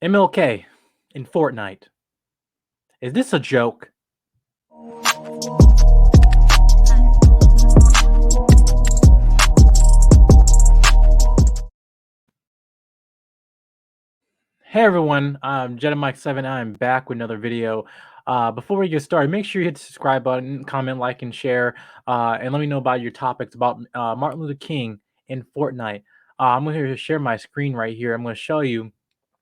MLK in Fortnite. Is this a joke? Hey everyone, I'm JediMike7. I'm back with another video. Before we get started, make sure you hit the subscribe button, comment, like, and share, and let me know about your topics about Martin Luther King in Fortnite. I'm going to share my screen right here. I'm going to show you,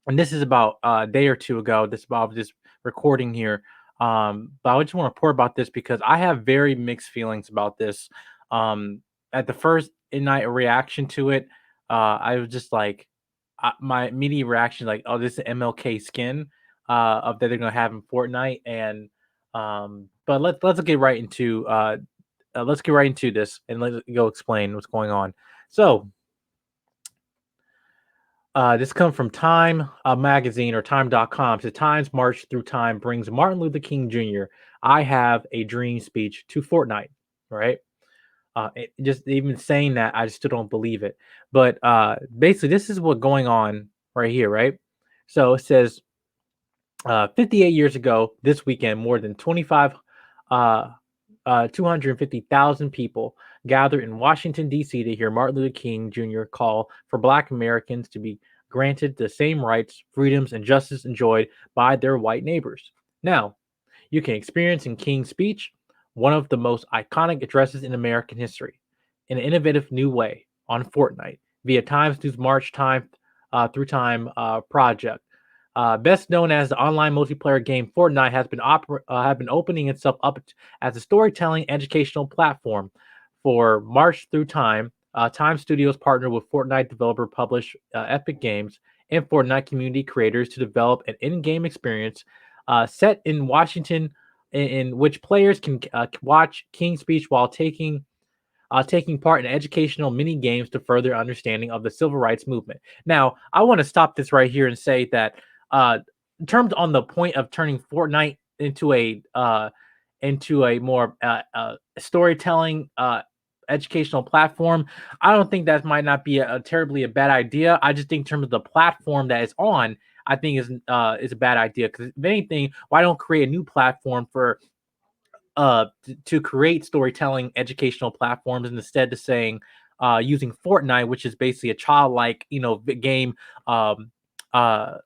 and this is about a day or two ago. This is about this recording here. But I just want to report about this because I have very mixed feelings about this. At the first night reaction to it, I was just like, my immediate reaction like, "Oh, this is MLK skin of that they're gonna have in Fortnite." And but let's get right into this and let's go explain what's going on. So this comes from Time magazine or Time.com. So Times March Through Time brings Martin Luther King Jr. I have a dream speech to Fortnite, right? Just even saying that, I still don't believe it. But basically, this is what's going on right here, right? So it says 58 years ago, this weekend, more than 250,000 people gathered in Washington, D.C. to hear Martin Luther King Jr. call for Black Americans to be granted the same rights, freedoms, and justice enjoyed by their white neighbors. Now, you can experience in King's speech one of the most iconic addresses in American history in an innovative new way on Fortnite via Times News March Time Through Time project. Best known as the online multiplayer game, Fortnite has been opening itself up as a storytelling educational platform for March Through Time. Time Studios partnered with Fortnite developer publish Epic Games and Fortnite community creators to develop an in-game experience set in Washington, in which players can watch King's speech while taking part in educational mini games to further understanding of the civil rights movement. Now, I want to stop this right here and say that, in terms on the point of turning Fortnite into a more storytelling educational platform, I don't think that might not be a terribly a bad idea. I just think in terms of the platform that it's on, I think is a bad idea. Because if anything, why don't create a new platform for to create storytelling educational platforms instead of saying using Fortnite, which is basically a childlike game, um uh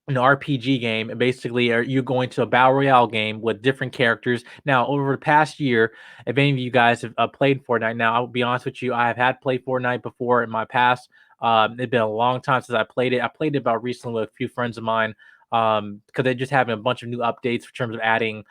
an RPG game. And basically, are you going to a battle royale game with different characters? Now, over the past year, if any of you guys have played Fortnite, now I'll be honest with you, I have had played Fortnite before in my past. It's been a long time since I played it. I played it about recently with a few friends of mine because they're just having a bunch of new updates in terms of adding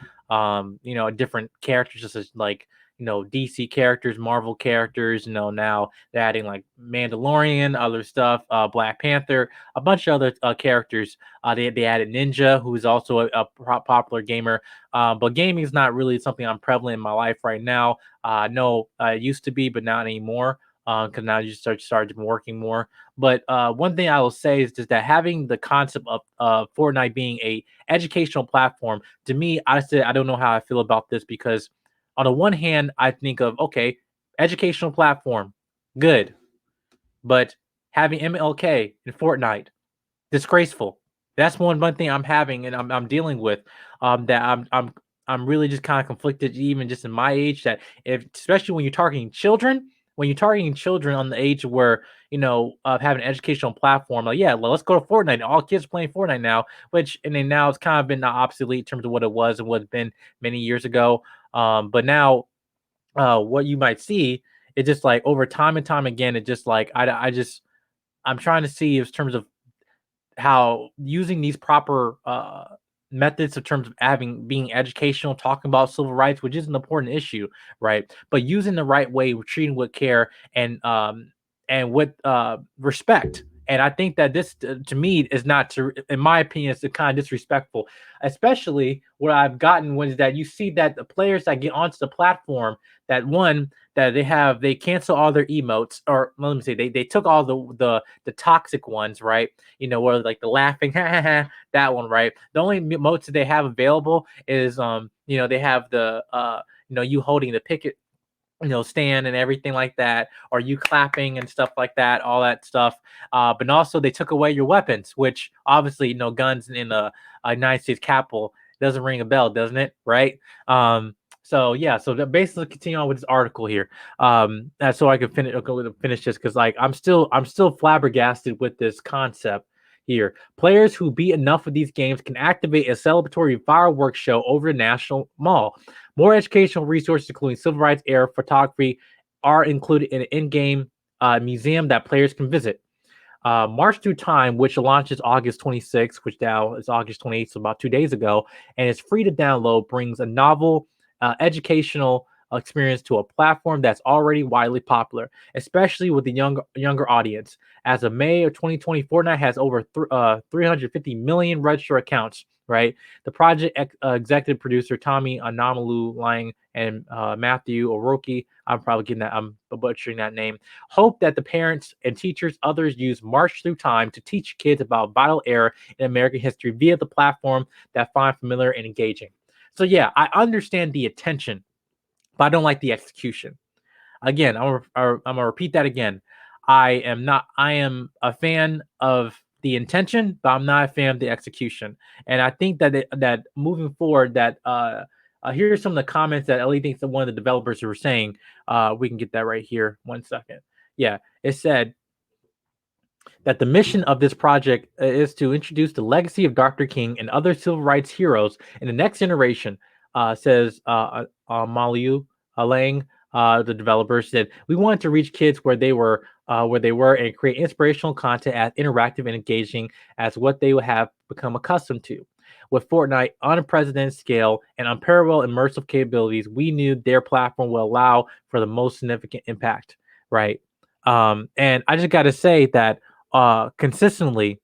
different characters, just as like DC characters, Marvel characters. Now they're adding like Mandalorian, other stuff, Black Panther, a bunch of other characters. They added Ninja, who is also a popular gamer. But gaming is not really something I'm prevalent in my life right now. No, it used to be, but not anymore. Because now you started working more. But one thing I will say is just that having the concept of Fortnite being a educational platform, to me, I said I don't know how I feel about this because on the one hand, I think of okay, educational platform, good, but having MLK in Fortnite, disgraceful. That's one thing I'm having and I'm dealing with. That I'm really just kind of conflicted, even just in my age. That if especially when you're targeting children on the age where having an educational platform, like yeah, well, let's go to Fortnite. All kids are playing Fortnite now, which and then now it's kind of been obsolete in terms of what it was and what's been many years ago. But now what you might see is just like over time and time again, it just like I'm trying to see in terms of how using these proper methods in terms of being educational, talking about civil rights, which is an important issue, right? But using the right way, treating with care and with respect. And I think that this, to me, is not to, in my opinion, it's kind of disrespectful. Especially what I've gotten was that you see that the players that get onto the platform, that one that they cancel all their emotes, or let me say they took all the toxic ones, right? Where like the laughing, that one, right? The only emotes that they have available is they have the you holding the picket. stand and everything like that, or you clapping and stuff like that, all that stuff. But also they took away your weapons, which obviously, guns in the United States Capitol doesn't ring a bell, doesn't it? Right? So yeah, so basically continue on with this article here. So I can finish this because like I'm still flabbergasted with this concept here. Players who beat enough of these games can activate a celebratory fireworks show over the National Mall. More educational resources, including civil rights era photography, are included in an in-game museum that players can visit. March Through Time, which launches August 26th, which now is August 28th, so about 2 days ago, and it's free to download, brings a novel educational experience to a platform that's already widely popular, especially with the younger audience. As of May of 2020, Fortnite has over 350 million registered accounts. Right, the project executive producer Tommy Anamalu Lang and Matthew Oroki, I'm butchering that name, hope that the parents and teachers others use March Through Time to teach kids about vital era in American history via the platform that find familiar and engaging. So yeah, I understand the attention, but I don't like the execution. Again, I'm gonna repeat that again. I am a fan of the intention, but I'm not a fan of the execution. And I think that moving forward, that here's some of the comments that Ellie thinks that one of the developers were saying. We can get that right here. 1 second. Yeah, it said that the mission of this project is to introduce the legacy of Dr. King and other civil rights heroes in the next generation, says Maliu Lang. The developer said, "We wanted to reach kids where they were, and create inspirational content as interactive and engaging as what they would have become accustomed to. With Fortnite on a unprecedented scale and unparalleled immersive capabilities, we knew their platform will allow for the most significant impact." Right. And I just got to say that consistently,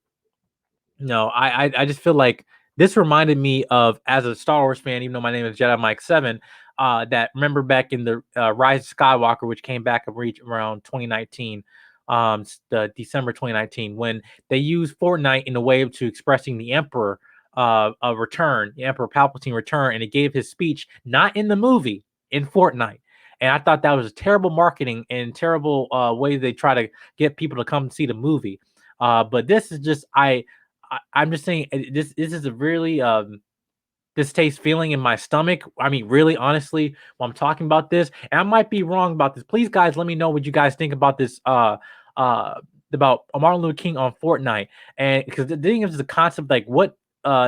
I just feel like this reminded me of, as a Star Wars fan, even though my name is Jedi Mike 7, that remember back in the Rise of Skywalker, which came back around 2019, the December 2019, when they used Fortnite in a way to expressing the Emperor a return, the Emperor Palpatine return, and it gave his speech not in the movie, in Fortnite. And I thought that was terrible marketing and terrible way they try to get people to come see the movie. But this is just I'm just saying, this is a really distaste feeling in my stomach. I mean, really, honestly, while I'm talking about this, and I might be wrong about this. Please, guys, let me know what you guys think about this. Uh, about Martin Luther King on Fortnite, and because the thing is the concept, like what.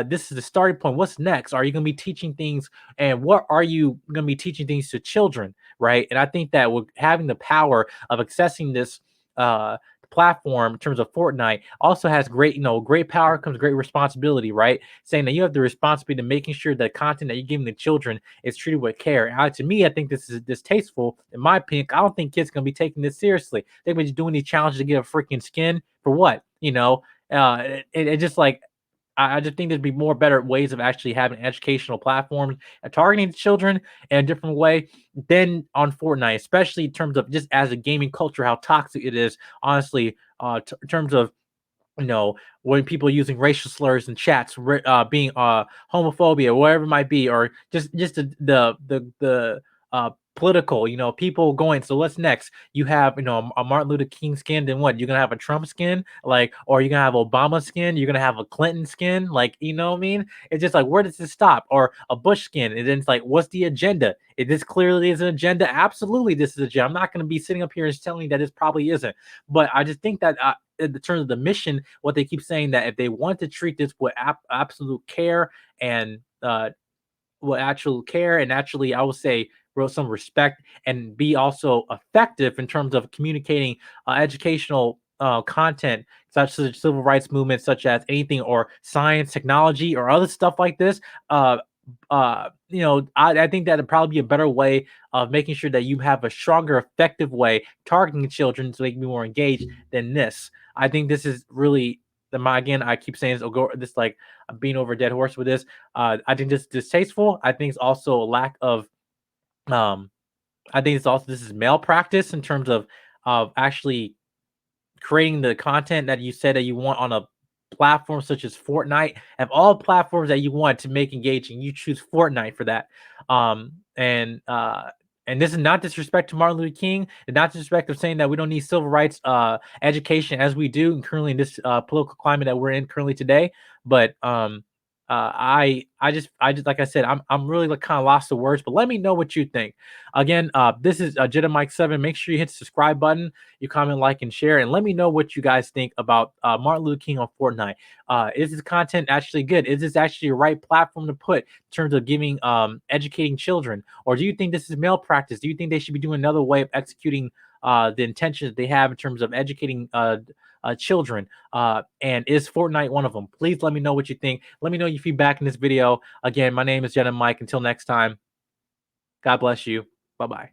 This is the starting point. What's next? Are you going to be teaching things, and what are you going to be teaching things to children, right? And I think that with having the power of accessing this uh platform in terms of Fortnite also has great power comes great responsibility, right? Saying that you have the responsibility to making sure that content that you're giving the children is treated with care. And to me, I think this is distasteful, in my opinion. I don't think kids are gonna be taking this seriously. They're just doing these challenges to get a freaking skin for what? It just like I just think there'd be more better ways of actually having educational platforms and targeting children in a different way than on Fortnite, especially in terms of just as a gaming culture, how toxic it is, honestly, in terms of when people using racial slurs in chats, being homophobia, whatever it might be, or just political, people going. So what's next? You have a Martin Luther King skin, then what? You're gonna have a Trump skin, like, or you're gonna have Obama skin, you're gonna have a Clinton skin, like, what I mean? It's just like, where does this stop? Or a Bush skin, and then it's like, what's the agenda? If this clearly is an agenda, absolutely, this is a agenda. I'm not gonna be sitting up here and telling you that this probably isn't, but I just think that in terms of the mission, what they keep saying, that if they want to treat this with absolute care and with actual care and actually, I would say, some respect, and be also effective in terms of communicating educational content such as civil rights movement, such as anything, or science, technology, or other stuff like this. Uh, I think that'd probably be a better way of making sure that you have a stronger, effective way targeting children so they can be more engaged than this. I think this is really again, I keep saying this, like I'm being over a dead horse with this. I think this is distasteful. I think it's also a lack of um I think it's also, this is malpractice in terms of actually creating the content that you said that you want on a platform such as Fortnite. Have all platforms that you want to make engaging, you choose Fortnite for that. And and this is not disrespect to Martin Luther King, and not disrespect of saying that we don't need civil rights education as we do currently in this political climate that we're in currently today. But I just like I said, I'm really like kind of lost for words. But let me know what you think. Again, this is Jedi Mike 7. Make sure you hit the subscribe button, you comment, like, and share, and let me know what you guys think about Martin Luther King on Fortnite. Is this content actually good? Is this actually the right platform to put in terms of giving educating children? Or do you think this is malpractice? Do you think they should be doing another way of executing the intentions they have in terms of educating children? And is Fortnite one of them? Please let me know what you think. Let me know your feedback in this video. Again, my name is Jenna Mike. Until next time, God bless you. Bye-bye.